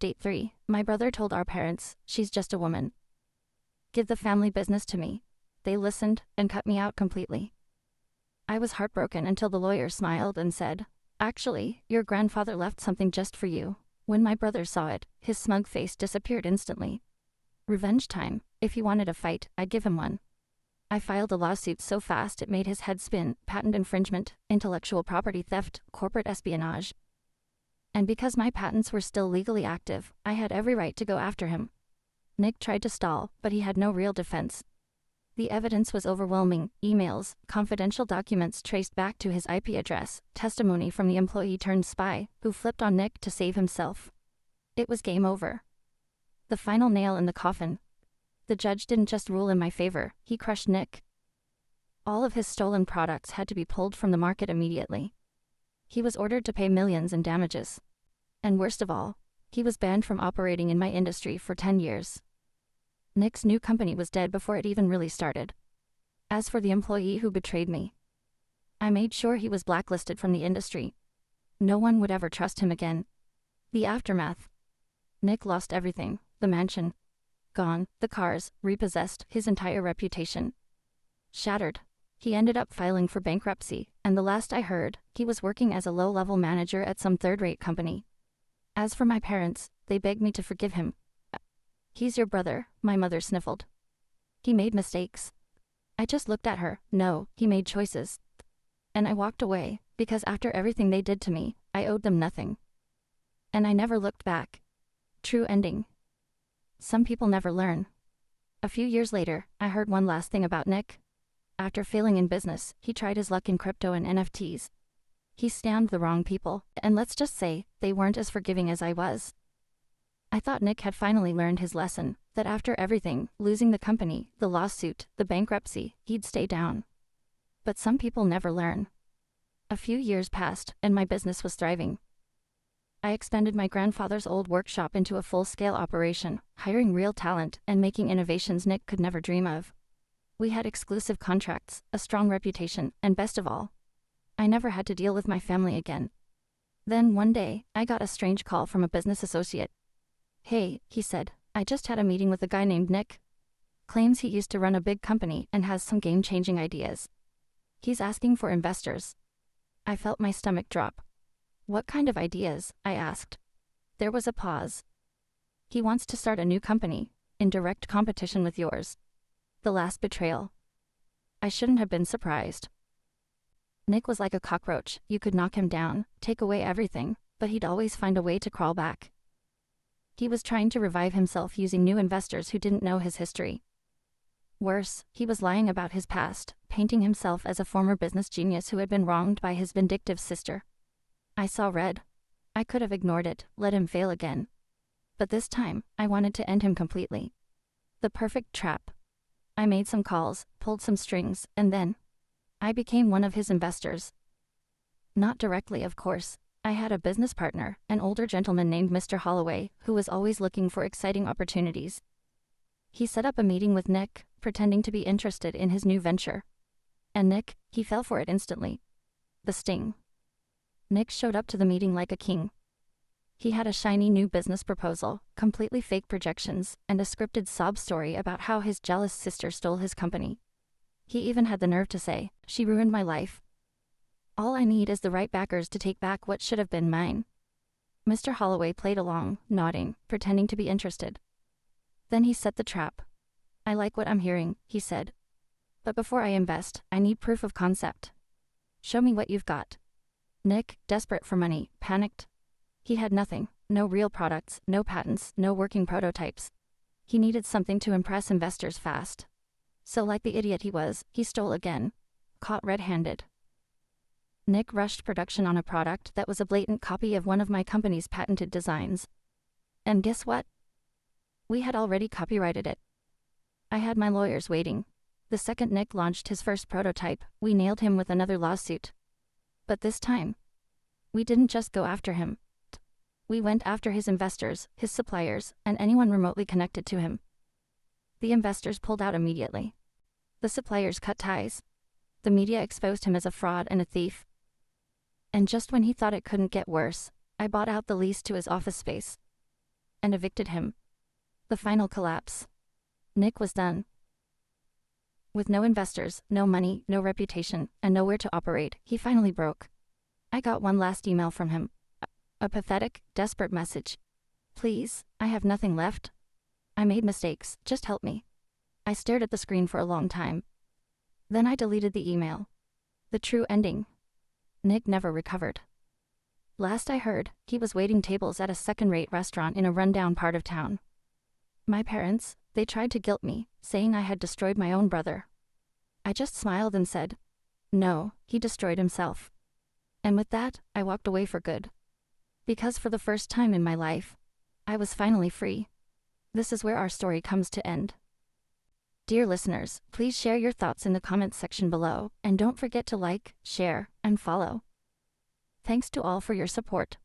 Update 3. My brother told our parents, she's just a woman. Give the family business to me. They listened and cut me out completely. I was heartbroken until the lawyer smiled and said, actually, your grandfather left something just for you. When my brother saw it, his smug face disappeared instantly. Revenge time. If he wanted a fight, I'd give him one. I filed a lawsuit so fast it made his head spin: patent infringement, intellectual property theft, corporate espionage. And because my patents were still legally active, I had every right to go after him. Nick tried to stall, but he had no real defense. The evidence was overwhelming: emails, confidential documents traced back to his IP address, testimony from the employee turned spy, who flipped on Nick to save himself. It was game over. The final nail in the coffin. The judge didn't just rule in my favor, he crushed Nick. All of his stolen products had to be pulled from the market immediately. He was ordered to pay millions in damages. And worst of all, he was banned from operating in my industry for 10 years. Nick's new company was dead before it even really started. As for the employee who betrayed me, I made sure he was blacklisted from the industry. No one would ever trust him again. The aftermath. Nick lost everything: the mansion, gone; the cars, repossessed; his entire reputation shattered. He ended up filing for bankruptcy, and the last I heard, he was working as a low-level manager at some third-rate company. As for my parents, they begged me to forgive him. He's your brother, my mother sniffled. He made mistakes. I just looked at her. No, he made choices. And I walked away, because after everything they did to me, I owed them nothing. And I never looked back. True ending. Some people never learn. A few years later, I heard one last thing about Nick. After failing in business, he tried his luck in crypto and NFTs. He scammed the wrong people, and let's just say, they weren't as forgiving as I was. I thought Nick had finally learned his lesson, that after everything, losing the company, the lawsuit, the bankruptcy, he'd stay down. But some people never learn. A few years passed, and my business was thriving. I expanded my grandfather's old workshop into a full-scale operation, hiring real talent and making innovations Nick could never dream of. We had exclusive contracts, a strong reputation, and best of all, I never had to deal with my family again. Then one day, I got a strange call from a business associate. Hey, he said, I just had a meeting with a guy named Nick. Claims he used to run a big company and has some game-changing ideas. He's asking for investors. I felt my stomach drop. What kind of ideas? I asked. There was a pause. He wants to start a new company, in direct competition with yours. The last betrayal. I shouldn't have been surprised. Nick was like a cockroach. You could knock him down, take away everything, but he'd always find a way to crawl back. He was trying to revive himself using new investors who didn't know his history. Worse, he was lying about his past, painting himself as a former business genius who had been wronged by his vindictive sister. I saw red. I could have ignored it, let him fail again. But this time, I wanted to end him completely. The perfect trap. I made some calls, pulled some strings, and then I became one of his investors. Not directly, of course. I had a business partner, an older gentleman named Mr. Holloway, who was always looking for exciting opportunities. He set up a meeting with Nick, pretending to be interested in his new venture. And Nick, he fell for it instantly. The sting. Nick showed up to the meeting like a king. He had a shiny new business proposal, completely fake projections, and a scripted sob story about how his jealous sister stole his company. He even had the nerve to say, "She ruined my life. All I need is the right backers to take back what should have been mine." Mr. Holloway played along, nodding, pretending to be interested. Then he set the trap. "I like what I'm hearing," he said. "But before I invest, I need proof of concept. Show me what you've got." Nick, desperate for money, panicked. He had nothing: no real products, no patents, no working prototypes. He needed something to impress investors fast. So like the idiot he was, he stole again. Caught red-handed. Nick rushed production on a product that was a blatant copy of one of my company's patented designs. And guess what? We had already copyrighted it. I had my lawyers waiting. The second Nick launched his first prototype, we nailed him with another lawsuit. But this time, we didn't just go after him. We went after his investors, his suppliers, and anyone remotely connected to him. The investors pulled out immediately. The suppliers cut ties. The media exposed him as a fraud and a thief. And just when he thought it couldn't get worse, I bought out the lease to his office space. and evicted him. The final collapse. Nick was done. With no investors, no money, no reputation, and nowhere to operate, he finally broke. I got one last email from him. A pathetic, desperate message. Please, I have nothing left. I made mistakes, just help me. I stared at the screen for a long time. Then I deleted the email. The true ending. Nick never recovered. Last I heard, he was waiting tables at a second-rate restaurant in a rundown part of town. My parents, they tried to guilt me, saying I had destroyed my own brother. I just smiled and said, no, he destroyed himself. And with that, I walked away for good. Because for the first time in my life, I was finally free. This is where our story comes to end. Dear listeners, please share your thoughts in the comments section below, and don't forget to like, share, and follow. Thanks to all for your support.